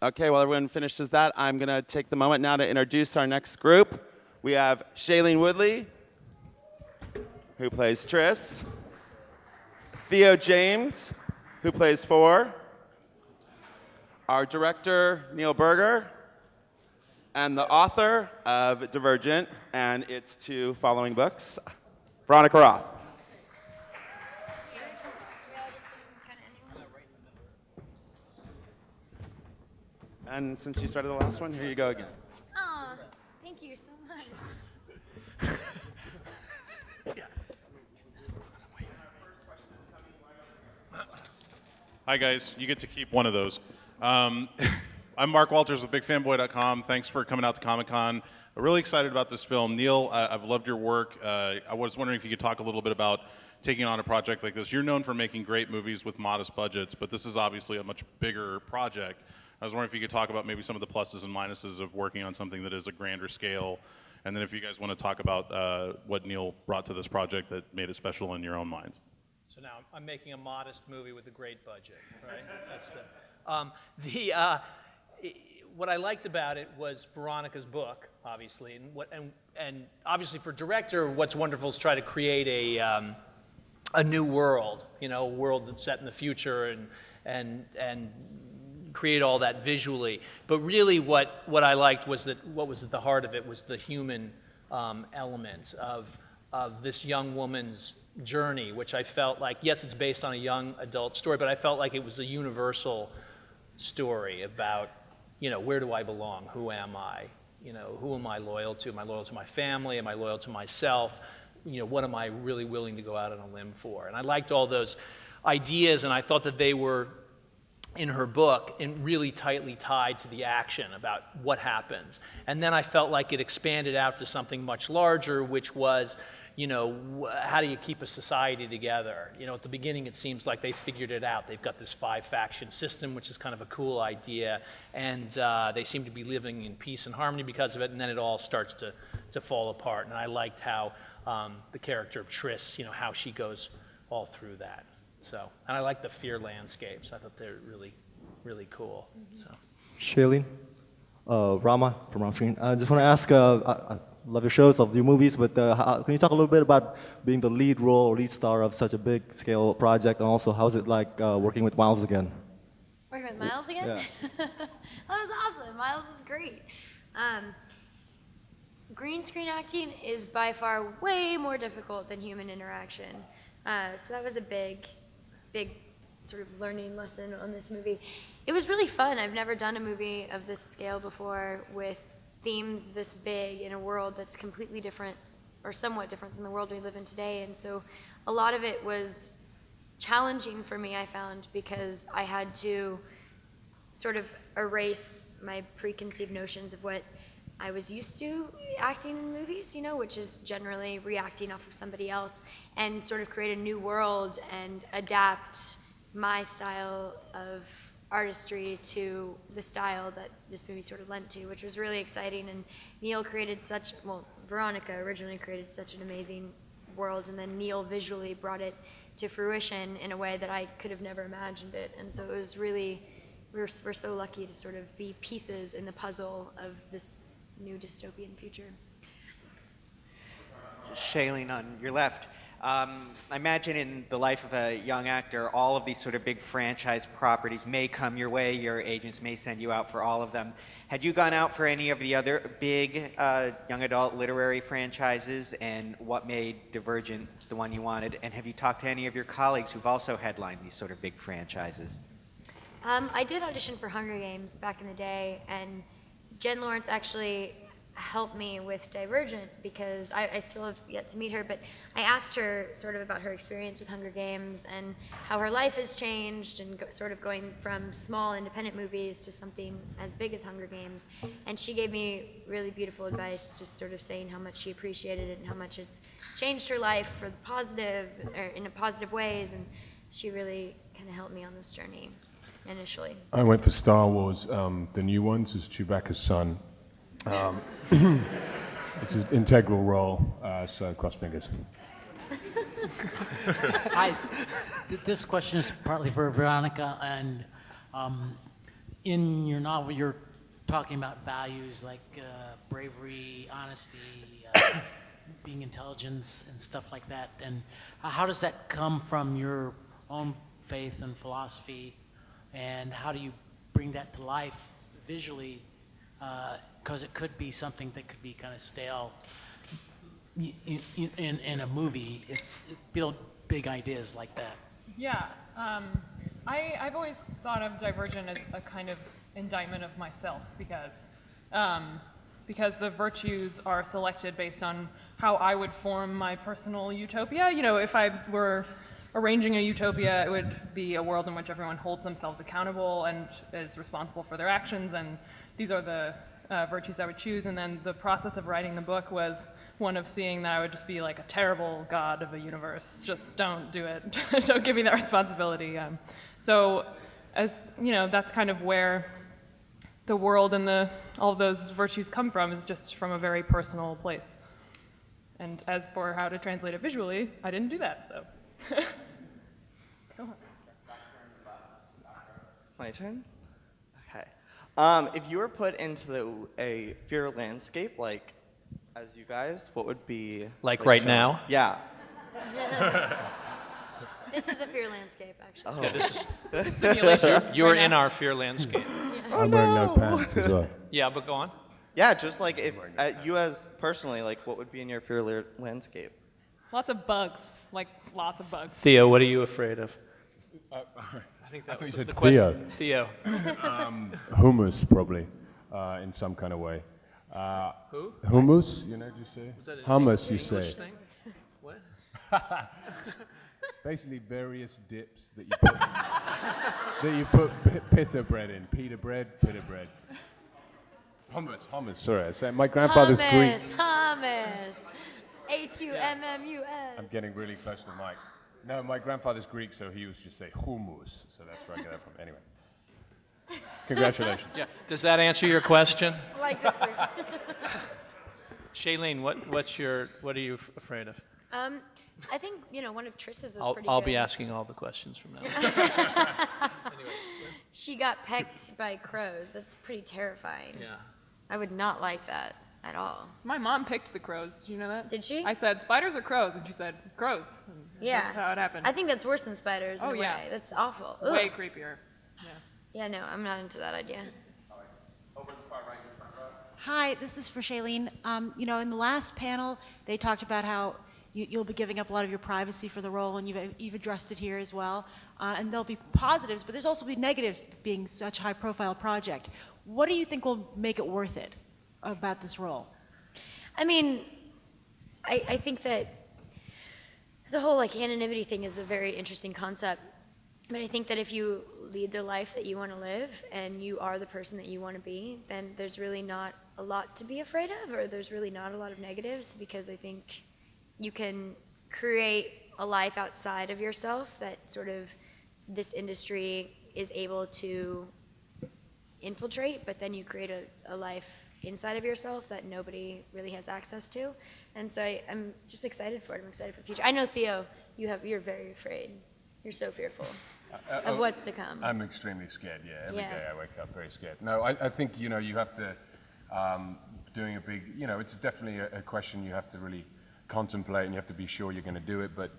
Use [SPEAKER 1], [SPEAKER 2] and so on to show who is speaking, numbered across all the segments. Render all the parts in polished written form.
[SPEAKER 1] Okay, while everyone finishes that, I'm going to take the moment now to introduce our next group. We have Shailene Woodley, who plays Triss. Theo James, who plays Four. Our director, Neil Berger. And the author of Divergent and its 2 following books, Veronica Roth. And since you started the last one, here you go again.
[SPEAKER 2] Oh, thank you so much.
[SPEAKER 3] Hi guys, you get to keep one of those. I'm Mark Walters with BigFanboy.com. Thanks for coming out to Comic-Con. I'm really excited about this film. Neil, I've loved your work. I was wondering if you could talk a little bit about taking on a project like this. You're known for making great movies with modest budgets, but this is obviously a much bigger project. I was wondering if you could talk about maybe some of the pluses and minuses of working on something that is a grander scale, and then if you guys want to talk about what Neil brought to this project that made it special in your own minds.
[SPEAKER 4] So now I'm making a modest movie with a great budget, right? That's what I liked about it was Veronica's book, obviously, and obviously for director, what's wonderful is try to create a new world, a world that's set in the future and create all that visually. But really, what I liked was that what was at the heart of it was the human element of this young woman's journey, which I felt like, yes, it's based on a young adult story, but I felt like it was a universal story about, where do I belong? Who am I? Who am I loyal to? Am I loyal to my family? Am I loyal to myself? What am I really willing to go out on a limb for? And I liked all those ideas, and I thought that they were in her book and really tightly tied to the action about what happens. And then I felt like it expanded out to something much larger, which was, how do you keep a society together? At the beginning it seems like they figured it out. They've got this 5-faction system, which is kind of a cool idea, and they seem to be living in peace and harmony because of it, and then it all starts to fall apart. And I liked how the character of Triss, how she goes all through that. So, and I like the fear landscapes. I thought they're really, really cool. So,
[SPEAKER 5] Shailene, Rama from On Screen. I just want to ask, I love your shows, love your movies, but can you talk a little bit about being the lead role or lead star of such a big scale project, and also how's it like working with Miles again?
[SPEAKER 2] Working with Miles again?
[SPEAKER 5] Yeah.
[SPEAKER 2] That was awesome. Miles is great. Green screen acting is by far way more difficult than human interaction. So that was a big sort of learning lesson on this movie. It was really fun. I've never done a movie of this scale before with themes this big in a world that's completely different or somewhat different than the world we live in today. And so a lot of it was challenging for me, I found, because I had to sort of erase my preconceived notions of what I was used to acting in movies, which is generally reacting off of somebody else, and sort of create a new world and adapt my style of artistry to the style that this movie sort of lent to, which was really exciting. And Neil created Veronica originally created such an amazing world, and then Neil visually brought it to fruition in a way that I could have never imagined it. And so it was really, we're so lucky to sort of be pieces in the puzzle of this new dystopian future.
[SPEAKER 6] Shailene, on your left. I imagine in the life of a young actor, all of these sort of big franchise properties may come your way. Your agents may send you out for all of them. Had you gone out for any of the other big young adult literary franchises, and what made Divergent the one you wanted? And have you talked to any of your colleagues who've also headlined these sort of big franchises?
[SPEAKER 2] I did audition for Hunger Games back in the day, and Jen Lawrence actually helped me with Divergent because I still have yet to meet her, but I asked her sort of about her experience with Hunger Games and how her life has changed and sort of going from small independent movies to something as big as Hunger Games. And she gave me really beautiful advice, just sort of saying how much she appreciated it and how much it's changed her life for the positive, or in a positive ways, and she really kind of helped me on this journey initially.
[SPEAKER 7] I went for Star Wars, the new ones, as Chewbacca's son. It's an integral role, so cross fingers.
[SPEAKER 8] This question is partly for Veronica, and in your novel, you're talking about values like bravery, honesty, being intelligence, and stuff like that. And how does that come from your own faith and philosophy? And how do you bring that to life visually? Because it could be something that could be kind of stale in a movie. It's build big ideas like that.
[SPEAKER 9] Yeah, I've always thought of Divergent as a kind of indictment of myself because the virtues are selected based on how I would form my personal utopia. You know, if I were arranging a utopia, it would be a world in which everyone holds themselves accountable and is responsible for their actions, and these are the virtues I would choose. And then the process of writing the book was one of seeing that I would just be like a terrible god of a universe. Just don't do it. Don't give me that responsibility. So, as you know, that's kind of where the world and all of those virtues come from, is just from a very personal place. And as for how to translate it visually, I didn't do that, so. Go on.
[SPEAKER 10] My turn? Okay. If you were put into a fear landscape, like as you guys, what would be...
[SPEAKER 4] Like right
[SPEAKER 10] shown?
[SPEAKER 4] now?
[SPEAKER 10] Yeah.
[SPEAKER 2] This is a fear landscape, actually.
[SPEAKER 10] Oh.
[SPEAKER 4] Yeah, this
[SPEAKER 9] This is a simulation.
[SPEAKER 4] you're
[SPEAKER 9] right
[SPEAKER 4] in
[SPEAKER 9] now.
[SPEAKER 4] our fear landscape.
[SPEAKER 7] I'm wearing no pants as well.
[SPEAKER 4] Yeah, but go on.
[SPEAKER 10] Yeah, just like if you as personally, like what would be in your fear landscape?
[SPEAKER 9] Lots of bugs, like lots of bugs.
[SPEAKER 4] Theo, what are you afraid of? I think
[SPEAKER 7] I
[SPEAKER 4] that
[SPEAKER 7] thought
[SPEAKER 4] was
[SPEAKER 7] you said
[SPEAKER 4] the
[SPEAKER 7] Theo.
[SPEAKER 4] question. Theo.
[SPEAKER 7] Hummus, probably, in some kind of way.
[SPEAKER 4] Who?
[SPEAKER 7] Hummus, you know, do you say?
[SPEAKER 4] Was that an
[SPEAKER 7] Hummus, you
[SPEAKER 4] English
[SPEAKER 7] say.
[SPEAKER 4] thing? What?
[SPEAKER 7] Basically, various dips that you put pita bread in. Pita bread. Hummus. Sorry, I said my grandfather's Greek.
[SPEAKER 2] Hummus. Hummus.
[SPEAKER 7] I'm getting really close to the mic. No, my grandfather's Greek, so he used to say hummus. So that's where I get that from. Anyway, congratulations.
[SPEAKER 4] Yeah. Does that answer your question?
[SPEAKER 2] Like the fruit.
[SPEAKER 4] Shailene, what are you afraid of?
[SPEAKER 2] I think, one of Triss's was pretty
[SPEAKER 4] I'll
[SPEAKER 2] good.
[SPEAKER 4] be asking all the questions from now on.
[SPEAKER 2] She got pecked by crows. That's pretty terrifying.
[SPEAKER 4] Yeah.
[SPEAKER 2] I would not like that at all.
[SPEAKER 9] My mom picked the crows. Did you know that?
[SPEAKER 2] Did she?
[SPEAKER 9] I said, spiders or crows? And she said, crows. And
[SPEAKER 2] Yeah.
[SPEAKER 9] That's how it happened.
[SPEAKER 2] I think that's worse than spiders in
[SPEAKER 9] Oh,
[SPEAKER 2] a
[SPEAKER 9] yeah.
[SPEAKER 2] way. That's awful.
[SPEAKER 9] Way
[SPEAKER 2] Ugh.
[SPEAKER 9] creepier. Yeah.
[SPEAKER 2] Yeah, no, I'm not into that idea.
[SPEAKER 11] Hi, this is for Shailene. In the last panel, they talked about how you'll be giving up a lot of your privacy for the role, and you've addressed it here as well. And there'll be positives, but there's also be negatives being such a high-profile project. What do you think will make it worth it about this role?
[SPEAKER 2] I mean, I think that the whole anonymity thing is a very interesting concept. But I think that if you lead the life that you want to live and you are the person that you want to be, then there's really not a lot to be afraid of, or there's really not a lot of negatives, because I think you can create a life outside of yourself that sort of this industry is able to infiltrate, but then you create a life inside of yourself that nobody really has access to. And so I'm just excited for it. I'm excited for the future. I know, Theo, you're very afraid. You're so fearful of what's to come.
[SPEAKER 7] I'm extremely scared, yeah. Every
[SPEAKER 2] Yeah.
[SPEAKER 7] day I wake up very scared. No, I think, you have to, doing a big, it's definitely a question you have to really contemplate, and you have to be sure you're going to do it. But,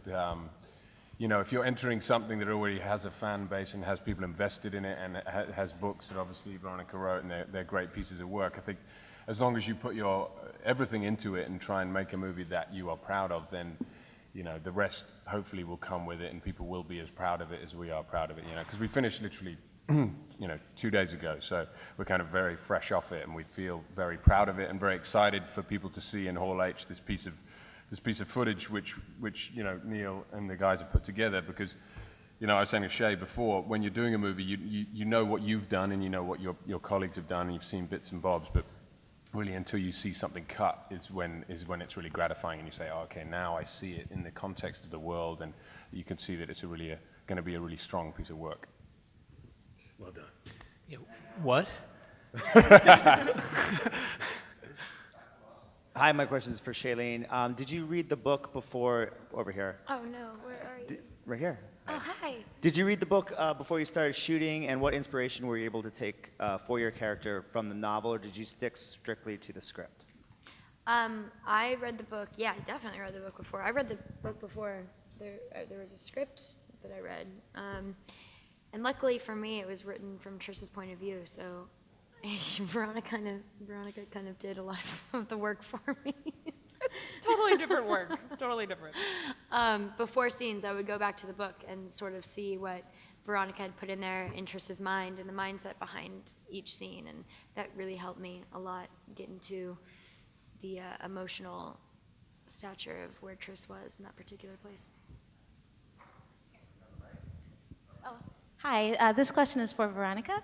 [SPEAKER 7] if you're entering something that already has a fan base and has people invested in it, and it has books that obviously Veronica wrote, and they're great pieces of work, I think as long as you put your everything into it and try and make a movie that you are proud of, then the rest hopefully will come with it, and people will be as proud of it as we are proud of it, because we finished literally, 2 days ago, so we're kind of very fresh off it, and we feel very proud of it and very excited for people to see in Hall H this piece of footage which Neil and the guys have put together, because, I was saying to Shay before, when you're doing a movie, you know what you've done and you know what your colleagues have done, and you've seen bits and bobs, but really until you see something cut is when it's really gratifying, and you say, oh, okay, now I see it in the context of the world, and you can see that it's going to be a really strong piece of work. Well done.
[SPEAKER 4] Yeah, what?
[SPEAKER 12] Hi, my question is for Shailene. Did you read the book before over here?
[SPEAKER 2] Oh, no. Where are you?
[SPEAKER 12] Right here.
[SPEAKER 2] Oh, hi.
[SPEAKER 12] Did you read the book before you started shooting, and what inspiration were you able to take for your character from the novel, or did you stick strictly to the script?
[SPEAKER 2] I read the book. Yeah, I definitely read the book before. I read the book before there was a script that I read. And luckily for me, it was written from Trish's point of view. So Veronica kind of did a lot of the work for me.
[SPEAKER 9] Totally different work. Totally different.
[SPEAKER 2] Before scenes, I would go back to the book and sort of see what Veronica had put in there in Trish's mind and the mindset behind each scene, and that really helped me a lot get into the emotional stature of where Trish was in that particular place.
[SPEAKER 13] Hi, this question is for Veronica.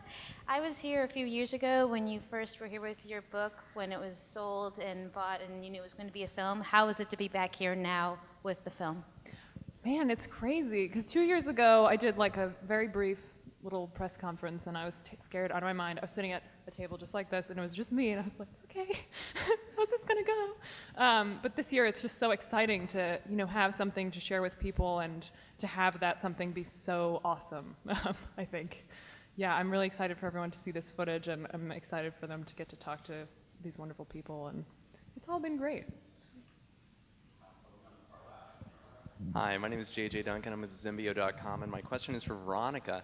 [SPEAKER 13] I was here a few years ago when you first were here with your book, when it was sold and bought and you knew it was going to be a film. How is it to be back here now with the film?
[SPEAKER 9] Man, it's crazy, because 2 years ago, I did like a very brief little press conference, and I was scared out of my mind. I was sitting at a table just like this, and it was just me, and I was like, okay, how's this gonna go? But this year, it's just so exciting to, have something to share with people and to have that something be so awesome, I think. Yeah, I'm really excited for everyone to see this footage, and I'm excited for them to get to talk to these wonderful people, and it's all been great.
[SPEAKER 14] Hi, my name is JJ Duncan. I'm with Zimbio.com, and my question is for Veronica.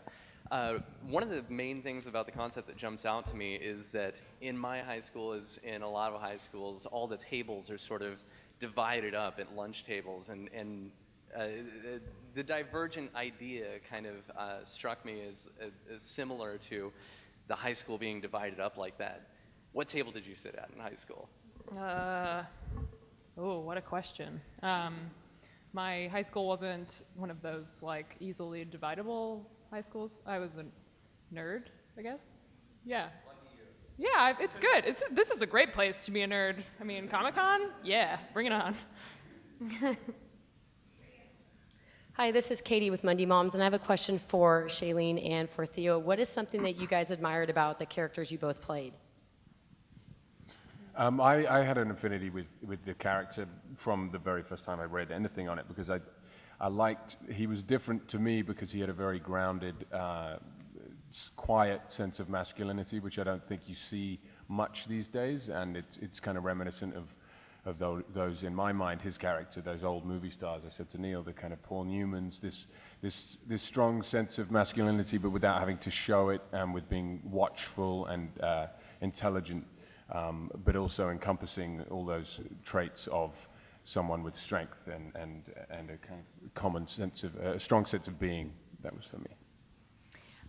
[SPEAKER 14] One of the main things about the concept that jumps out to me is that in my high school, as in a lot of high schools, all the tables are sort of divided up at lunch tables, and the Divergent idea kind of struck me as similar to the high school being divided up like that. What table did you sit at in high school?
[SPEAKER 9] Oh, what a question. My high school wasn't one of those like easily dividable high schools. I was a nerd, I guess. Yeah. Yeah, it's good. This is a great place to be a nerd. I mean, Comic-Con? Yeah, bring it on.
[SPEAKER 15] Hi, this is Katie with Monday Moms, and I have a question for Shailene and for Theo. What is something that you guys admired about the characters you both played?
[SPEAKER 7] I had an affinity with the character from the very first time I read anything on it, because I liked, he was different to me because he had a very grounded, quiet sense of masculinity, which I don't think you see much these days, and it's kind of reminiscent of those, in my mind, his character, those old movie stars. I said to Neil, the kind of Paul Newmans, this strong sense of masculinity, but without having to show it, and with being watchful and intelligent, but also encompassing all those traits of someone with strength and a kind of common sense of, a strong sense of being. That was for me.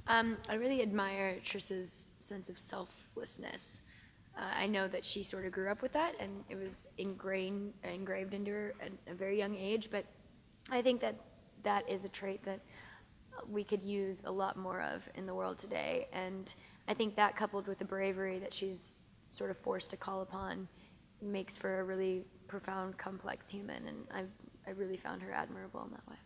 [SPEAKER 2] I really admire Trish's sense of selflessness. I know that she sort of grew up with that, and it was engraved into her at a very young age, but I think that is a trait that we could use a lot more of in the world today, and I think that, coupled with the bravery that she's sort of forced to call upon, makes for a really profound, complex human, and I really found her admirable in that way.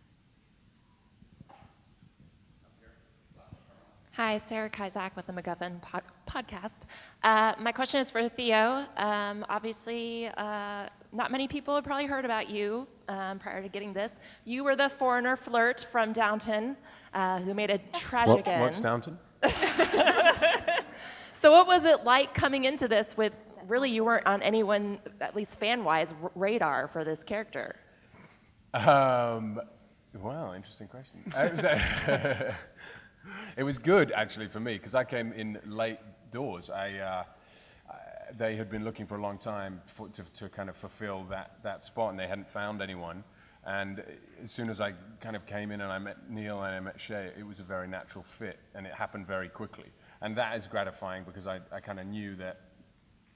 [SPEAKER 16] Hi, Sarah Kizak with the MacGuffin podcast. My question is for Theo. Obviously, not many people have probably heard about you prior to getting this. You were the foreigner flirt from Downton who made a tragic end.
[SPEAKER 7] What's Downton?
[SPEAKER 16] So what was it like coming into this with, really you weren't on anyone, at least fan-wise, radar for this character?
[SPEAKER 7] Wow, interesting question. It was good, actually, for me, because I came in late doors. They had been looking for a long time to kind of fulfill that spot, and they hadn't found anyone. And as soon as I kind of came in and I met Neil and I met Shay, it was a very natural fit, and it happened very quickly. And that is gratifying, because I kind of knew that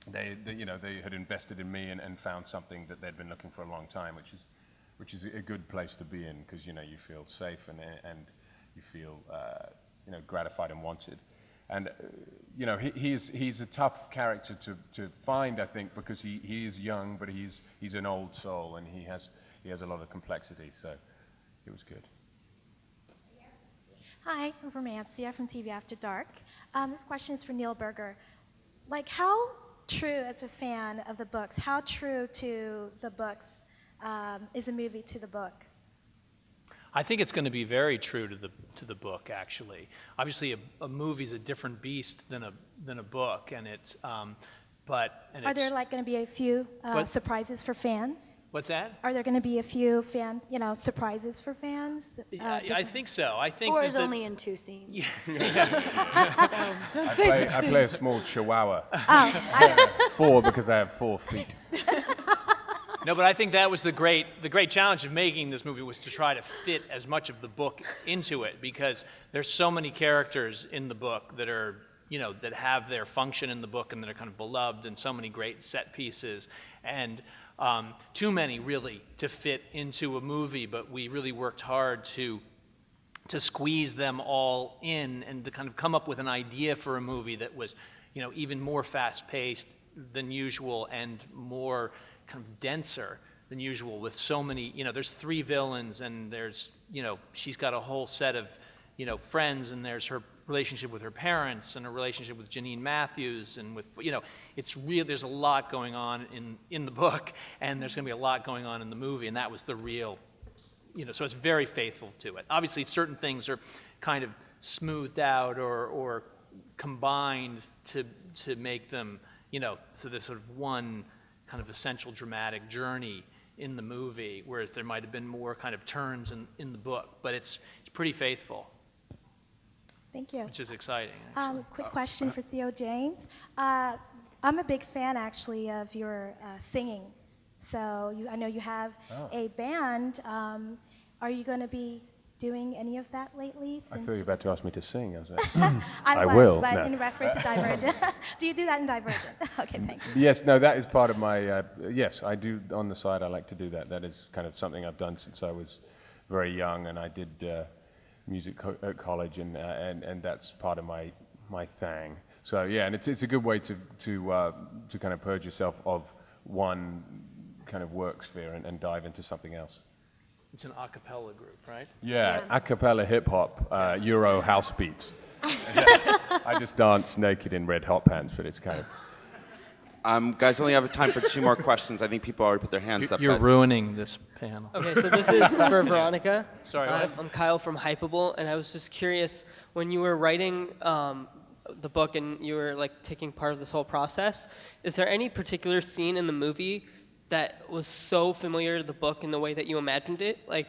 [SPEAKER 7] they had invested in me and found something that they'd been looking for a long time, which is a good place to be in, because you feel safe and you feel gratified and wanted. And he's a tough character to find, I think, because he is young, but he's an old soul, and he has a lot of complexity. So it was good.
[SPEAKER 17] Hi, I'm Romancia from TV After Dark. This question is for Neil Berger. Like, how true, as a fan of the books, how true to the books is a movie to the book?
[SPEAKER 4] I think it's going to be very true to the book. Actually, obviously, a movie is a different beast than a book, and it's
[SPEAKER 17] Are there like going to be a few surprises for fans?
[SPEAKER 4] What's that?
[SPEAKER 17] Are there going to be a few surprises for fans?
[SPEAKER 4] I think so. I think
[SPEAKER 2] 4 is only in 2 scenes.
[SPEAKER 7] I play a small chihuahua. 4 because I have 4 feet.
[SPEAKER 4] No, but I think that was the great challenge of making this movie was to try to fit as much of the book into it, because there's so many characters in the book that are, that have their function in the book and that are kind of beloved, and so many great set pieces, and too many really to fit into a movie. But we really worked hard to squeeze them all in and to kind of come up with an idea for a movie that was, even more fast-paced than usual and more kind of denser than usual, with so many, there's 3 villains, and there's, she's got a whole set of, friends, and there's her relationship with her parents and her relationship with Janine Matthews, and with, it's real, there's a lot going on in the book, and there's going to be a lot going on in the movie, and that was the real, so it's very faithful to it. Obviously, certain things are kind of smoothed out or combined to make them, so there's sort of one kind of essential dramatic journey in the movie, whereas there might have been more kind of turns in the book, but it's pretty faithful.
[SPEAKER 17] Thank you.
[SPEAKER 4] Which is exciting.
[SPEAKER 17] Quick question for Theo James. I'm a big fan, actually, of your singing. So I know you have a band. Are you going to be doing any of that lately?
[SPEAKER 7] I thought you were about to ask me to sing. I was like,
[SPEAKER 17] I was,
[SPEAKER 7] will.
[SPEAKER 17] but
[SPEAKER 7] No.
[SPEAKER 17] in reference to Divergent. Do you do that in Divergent? Okay, thanks.
[SPEAKER 7] Yes, no, that is part of my, yes, I do, on the side, I like to do that. That is kind of something I've done since I was very young, and I did music at college, and that's part of my thing. So yeah, and it's a good way to kind of purge yourself of one kind of work sphere and dive into something else.
[SPEAKER 4] It's an a cappella group, right?
[SPEAKER 7] Yeah, a cappella hip hop, Euro house beats. I just dance naked in red hot pants, but it's kind of.
[SPEAKER 1] Guys, only have time for 2 more questions. I think people already put their hands up.
[SPEAKER 4] You're ruining this panel.
[SPEAKER 18] Okay, so this is for Veronica.
[SPEAKER 4] Sorry, what?
[SPEAKER 18] I'm Kyle from Hypable, and I was just curious, when you were writing the book and you were like taking part of this whole process, is there any particular scene in the movie that was so familiar to the book in the way that you imagined it? Like,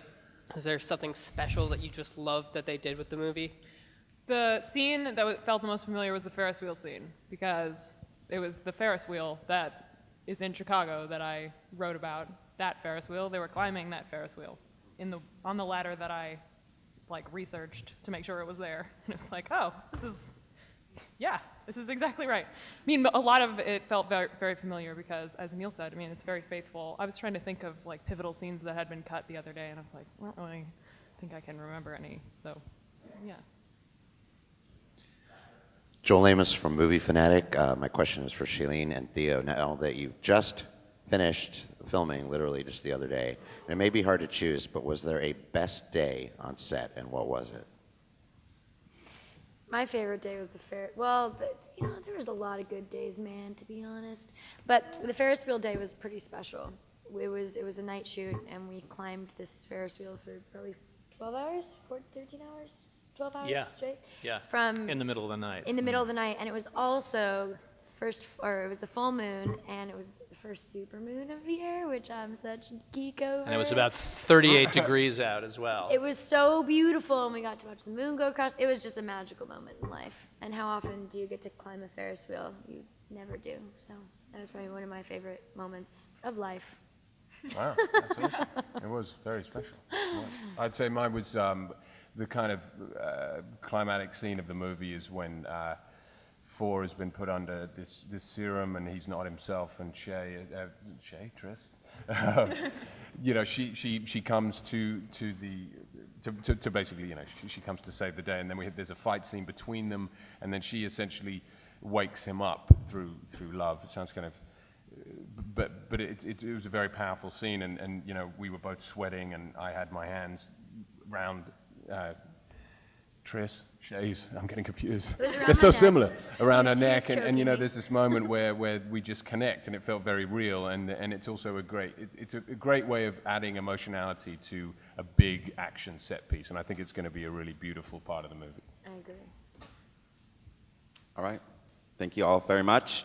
[SPEAKER 18] is there something special that you just loved that they did with the movie?
[SPEAKER 9] The scene that felt the most familiar was the Ferris wheel scene, because it was the Ferris wheel that is in Chicago that I wrote about. That Ferris wheel, they were climbing that Ferris wheel on the ladder that I researched to make sure it was there. And it was like, oh, this is exactly right. I mean, a lot of it felt very, very familiar because, as Neil said, I mean, it's very faithful. I was trying to think of pivotal scenes that had been cut the other day, and I was like, I don't really think I can remember any. So, yeah.
[SPEAKER 19] Joel Amos from Movie Fanatic. My question is for Shailene and Theo. Now that you've just finished filming, literally just the other day, and it may be hard to choose, but was there a best day on set, and what was it?
[SPEAKER 2] My favorite day was the there was a lot of good days, man, to be honest. But the Ferris wheel day was pretty special. It was a night shoot, and we climbed this Ferris wheel for probably 12 hours, 13 hours, 12 hours straight.
[SPEAKER 4] Yeah.
[SPEAKER 2] From
[SPEAKER 4] in the middle of the night.
[SPEAKER 2] In the middle of the night, and it was also it was the full moon, and it was the first super moon of the year, which I'm such a geek over.
[SPEAKER 4] And it was about 38 degrees out as well.
[SPEAKER 2] It was so beautiful, and we got to watch the moon go across. It was just a magical moment in life. And how often do you get to climb a Ferris wheel? You never do. So that was probably one of my favorite moments of life.
[SPEAKER 7] Wow, that's awesome. It was very special. I'd say mine was the kind of climatic scene of the movie is when Four has been put under this serum, and he's not himself. And Tris, she comes to basically, she comes to save the day, and then there's a fight scene between them, and then she essentially wakes him up through love. It sounds kind of, but it was a very powerful scene, and we were both sweating, and I had my hands round Triss, Shays, I'm getting confused.
[SPEAKER 2] It was around
[SPEAKER 7] They're so
[SPEAKER 2] my neck.
[SPEAKER 7] similar, around her
[SPEAKER 2] She was
[SPEAKER 7] neck, and you know,
[SPEAKER 2] choking me.
[SPEAKER 7] there's this moment where we just connect, and it felt very real, and it's also it's a great way of adding emotionality to a big action set piece, and I think it's going to be a really beautiful part of the movie.
[SPEAKER 2] I agree.
[SPEAKER 1] All right. Thank you all very much.